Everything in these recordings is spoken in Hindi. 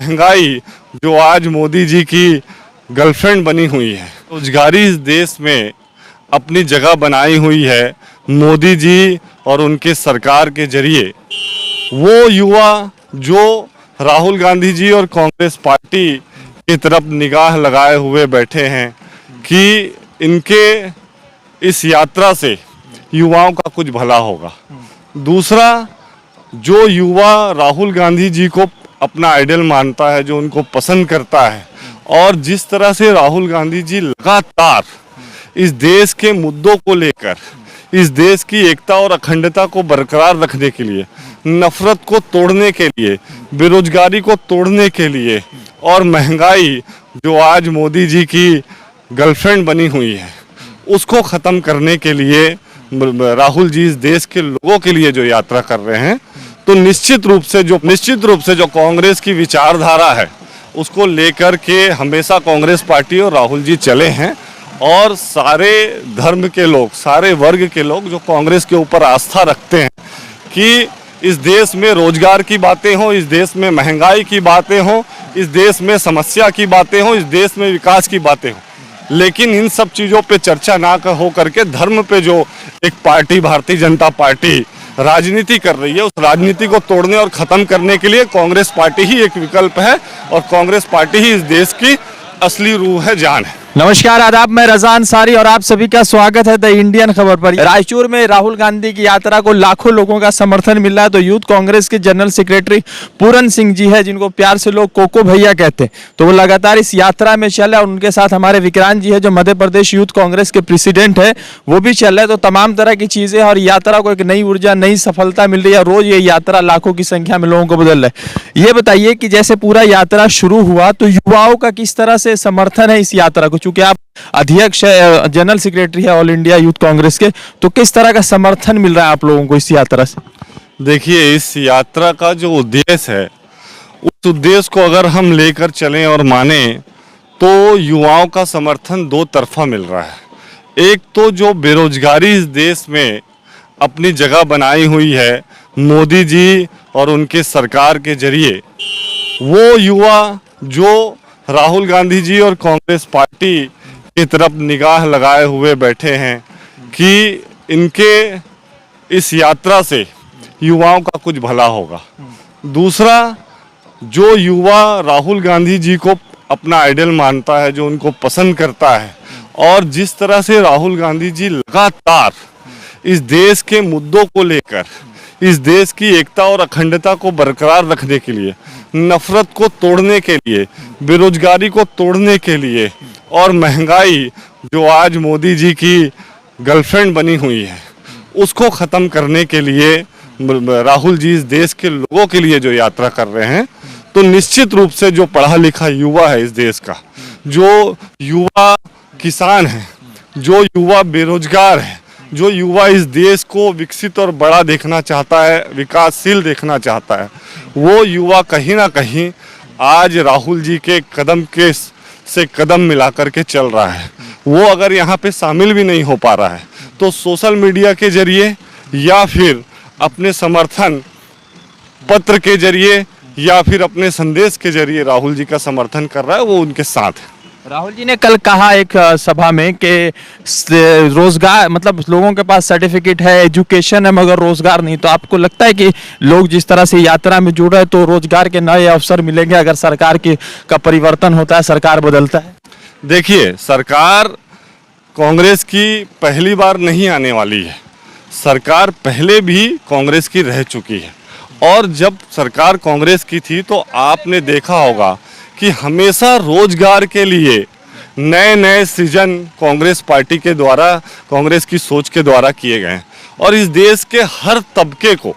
महंगाई जो आज मोदी जी की गर्लफ्रेंड बनी हुई है, रोजगारी इस देश में अपनी जगह बनाई हुई है मोदी जी और उनके सरकार के जरिए। वो युवा जो राहुल गांधी जी और कांग्रेस पार्टी की तरफ निगाह लगाए हुए बैठे हैं कि इनके इस यात्रा से युवाओं का कुछ भला होगा। दूसरा, जो युवा राहुल गांधी जी को अपना आइडल मानता है, जो उनको पसंद करता है, और जिस तरह से राहुल गांधी जी लगातार इस देश के मुद्दों को लेकर, इस देश की एकता और अखंडता को बरकरार रखने के लिए, नफरत को तोड़ने के लिए, बेरोजगारी को तोड़ने के लिए और महंगाई जो आज मोदी जी की गर्लफ्रेंड बनी हुई है उसको ख़त्म करने के लिए राहुल जी इस देश के लोगों के लिए जो यात्रा कर रहे हैं, तो निश्चित रूप से जो कांग्रेस की विचारधारा है उसको लेकर के हमेशा कांग्रेस पार्टी और राहुल जी चले हैं। और सारे धर्म के लोग, सारे वर्ग के लोग जो कांग्रेस के ऊपर आस्था रखते हैं कि इस देश में रोजगार की बातें हों, इस देश में महंगाई की बातें हों, इस देश में समस्या की बातें हों, इस देश में विकास की बातें हों, लेकिन इन सब चीज़ों पे चर्चा ना हो करके धर्म पे जो एक पार्टी भारतीय जनता पार्टी राजनीति कर रही है, उस राजनीति को तोड़ने और ख़त्म करने के लिए कांग्रेस पार्टी ही एक विकल्प है और कांग्रेस पार्टी ही इस देश की असली रूह है, जान है। नमस्कार, आदाब, मैं रज़ा अंसारी और आप सभी का स्वागत है द इंडियन खबर पर। रायचूर में राहुल गांधी की यात्रा को लाखों लोगों का समर्थन मिल रहा है। तो यूथ कांग्रेस के जनरल सेक्रेटरी पूरन सिंह जी है, जिनको प्यार से लोग कोको भैया कहते हैं, तो वो लगातार इस यात्रा में चल रहे हैं। उनके साथ हमारे विक्रांत जी है जो मध्य प्रदेश यूथ कांग्रेस के प्रेसिडेंट है, वो भी चल रहे हैं। तो तमाम तरह की चीजें और यात्रा को एक नई ऊर्जा, नई सफलता मिल रही है। रोज ये यात्रा लाखों की संख्या में लोगों को बदल रहा है। ये बताइए कि जैसे पूरा यात्रा शुरू हुआ तो युवाओं का किस तरह से समर्थन है इस यात्रा को, चूंकि आप अध्यक्ष है, जनरल सेक्रेटरी है ऑल इंडिया यूथ कांग्रेस के, तो किस तरह का समर्थन मिल रहा है आप लोगों को इस यात्रा से? देखिए, इस यात्रा का जो उद्देश्य है, उस उद्देश्य को अगर हम लेकर चलें और माने तो युवाओं का समर्थन दो तरफा मिल रहा है। एक तो जो बेरोजगारी इस देश में अपनी जगह बनाई हुई है मोदी जी और उनके सरकार के जरिए, वो युवा जो राहुल गांधी जी और कांग्रेस पार्टी की तरफ निगाह लगाए हुए बैठे हैं कि इनके इस यात्रा से युवाओं का कुछ भला होगा। दूसरा, जो युवा राहुल गांधी जी को अपना आइडल मानता है, जो उनको पसंद करता है, और जिस तरह से राहुल गांधी जी लगातार इस देश के मुद्दों को लेकर, इस देश की एकता और अखंडता को बरकरार रखने के लिए, नफरत को तोड़ने के लिए, बेरोजगारी को तोड़ने के लिए और महंगाई जो आज मोदी जी की गर्लफ्रेंड बनी हुई है उसको ख़त्म करने के लिए राहुल जी इस देश के लोगों के लिए जो यात्रा कर रहे हैं, तो निश्चित रूप से जो पढ़ा लिखा युवा है इस देश का, जो युवा किसान है, जो युवा बेरोजगार है, जो युवा इस देश को विकसित और बड़ा देखना चाहता है, विकासशील देखना चाहता है, वो युवा कहीं ना कहीं आज राहुल जी के कदम से कदम मिला करके चल रहा है। वो अगर यहाँ पे शामिल भी नहीं हो पा रहा है तो सोशल मीडिया के जरिए या फिर अपने समर्थन पत्र के जरिए या फिर अपने संदेश के जरिए राहुल जी का समर्थन कर रहा है, वो उनके साथ है। राहुल जी ने कल कहा एक सभा में कि रोजगार, मतलब लोगों के पास सर्टिफिकेट है, एजुकेशन है, मगर रोजगार नहीं। तो आपको लगता है कि लोग जिस तरह से यात्रा में जुड़ रहे हैं तो रोजगार के नए अवसर मिलेंगे अगर सरकार का परिवर्तन होता है, सरकार बदलता है? देखिए, सरकार कांग्रेस की पहली बार नहीं आने वाली है। सरकार पहले भी कांग्रेस की रह चुकी है, और जब सरकार कांग्रेस की थी तो आपने देखा होगा कि हमेशा रोजगार के लिए नए नए सृजन कांग्रेस पार्टी के द्वारा, कांग्रेस की सोच के द्वारा किए गए हैं, और इस देश के हर तबके को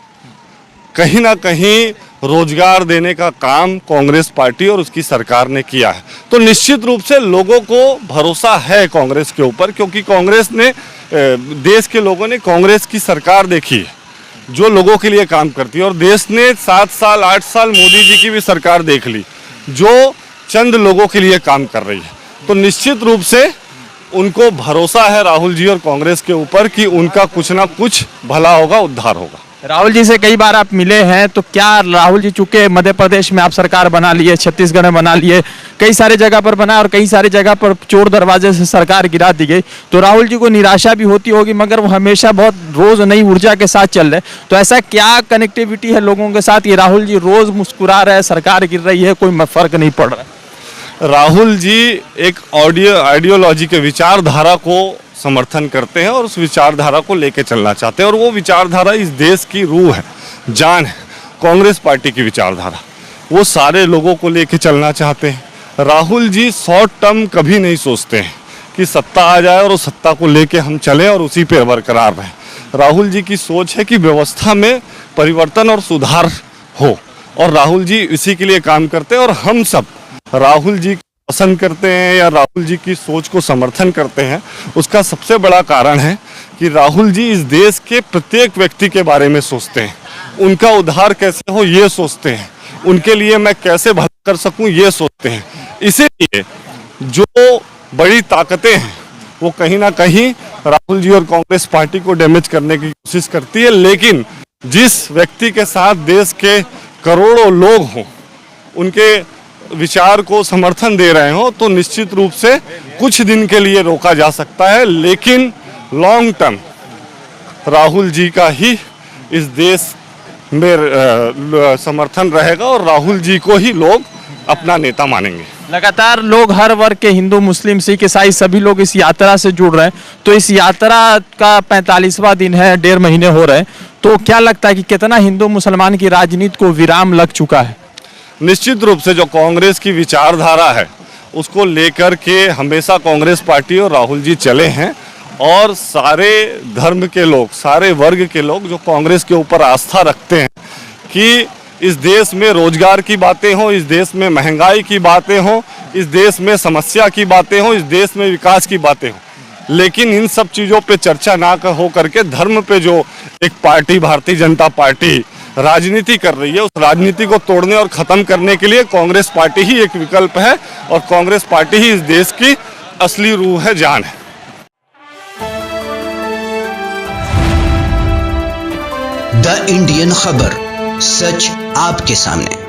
कहीं ना कहीं रोजगार देने का काम कांग्रेस पार्टी और उसकी सरकार ने किया है। तो निश्चित रूप से लोगों को भरोसा है कांग्रेस के ऊपर, क्योंकि कांग्रेस ने, देश के लोगों ने कांग्रेस की सरकार देखी है जो लोगों के लिए काम करती है, और देश ने 7 साल 8 साल मोदी जी की भी सरकार देख ली जो चंद लोगों के लिए काम कर रही है। तो निश्चित रूप से उनको भरोसा है राहुल जी और कांग्रेस के ऊपर कि उनका कुछ ना कुछ भला होगा, उद्धार होगा। राहुल जी से कई बार आप मिले हैं, तो क्या राहुल जी, चूंकि मध्य प्रदेश में आप सरकार बना लिए, छत्तीसगढ़ में बना लिए, कई सारे जगह पर बना और कई सारी जगह पर चोर दरवाजे से सरकार गिरा दी गई, तो राहुल जी को निराशा भी होती होगी, मगर वो हमेशा बहुत रोज नई ऊर्जा के साथ चल रहे। तो ऐसा क्या कनेक्टिविटी है लोगों के साथ, ये राहुल जी रोज मुस्कुरा रहे हैं, सरकार गिर रही है, कोई फर्क नहीं पड़ रहा है? राहुल जी एक आइडियोलॉजी के विचारधारा को समर्थन करते हैं और उस विचारधारा को लेके चलना चाहते हैं, और वो विचारधारा इस देश की रूह है, जान है। कांग्रेस पार्टी की विचारधारा वो सारे लोगों को लेके चलना चाहते हैं। राहुल जी शॉर्ट टर्म कभी नहीं सोचते हैं कि सत्ता आ जाए और उस सत्ता को लेके हम चलें और उसी पे बरकरार रहें। राहुल जी की सोच है कि व्यवस्था में परिवर्तन और सुधार हो, और राहुल जी इसी के लिए काम करते हैं। और हम सब राहुल जी को पसंद करते हैं या राहुल जी की सोच को समर्थन करते हैं, उसका सबसे बड़ा कारण है कि राहुल जी इस देश के प्रत्येक व्यक्ति के बारे में सोचते हैं, उनका उद्धार कैसे हो ये सोचते हैं, उनके लिए मैं कैसे भला कर सकूं ये सोचते हैं। इसीलिए जो बड़ी ताकतें हैं वो कहीं ना कहीं राहुल जी और कांग्रेस पार्टी को डैमेज करने की कोशिश करती है, लेकिन जिस व्यक्ति के साथ देश के करोड़ों लोग हों, उनके विचार को समर्थन दे रहे हो, तो निश्चित रूप से कुछ दिन के लिए रोका जा सकता है, लेकिन लॉन्ग टर्म राहुल जी का ही इस देश में समर्थन रहेगा और राहुल जी को ही लोग अपना नेता मानेंगे। लगातार लोग, हर वर्ग के, हिंदू, मुस्लिम, सिख, ईसाई, सभी लोग इस यात्रा से जुड़ रहे हैं। तो इस यात्रा का 45वां दिन है, 1.5 महीने हो रहे हैं, तो क्या लगता है कि कितना हिंदू मुसलमान की राजनीति को विराम लग चुका है? निश्चित रूप से जो कांग्रेस की विचारधारा है उसको लेकर के हमेशा कांग्रेस पार्टी और राहुल जी चले हैं, और सारे धर्म के लोग, सारे वर्ग के लोग जो कांग्रेस के ऊपर आस्था रखते हैं कि इस देश में रोजगार की बातें हों, इस देश में महंगाई की बातें हों, इस देश में समस्या की बातें हों, इस देश में विकास की बातें हों, लेकिन इन सब चीज़ों पे चर्चा ना हो करके धर्म पे जो एक पार्टी, भारतीय जनता पार्टी राजनीति कर रही है, उस राजनीति को तोड़ने और ख़त्म करने के लिए कांग्रेस पार्टी ही एक विकल्प है, और कांग्रेस पार्टी ही इस देश की असली रूह है, जान है। द इंडियन खबर, सच आपके सामने।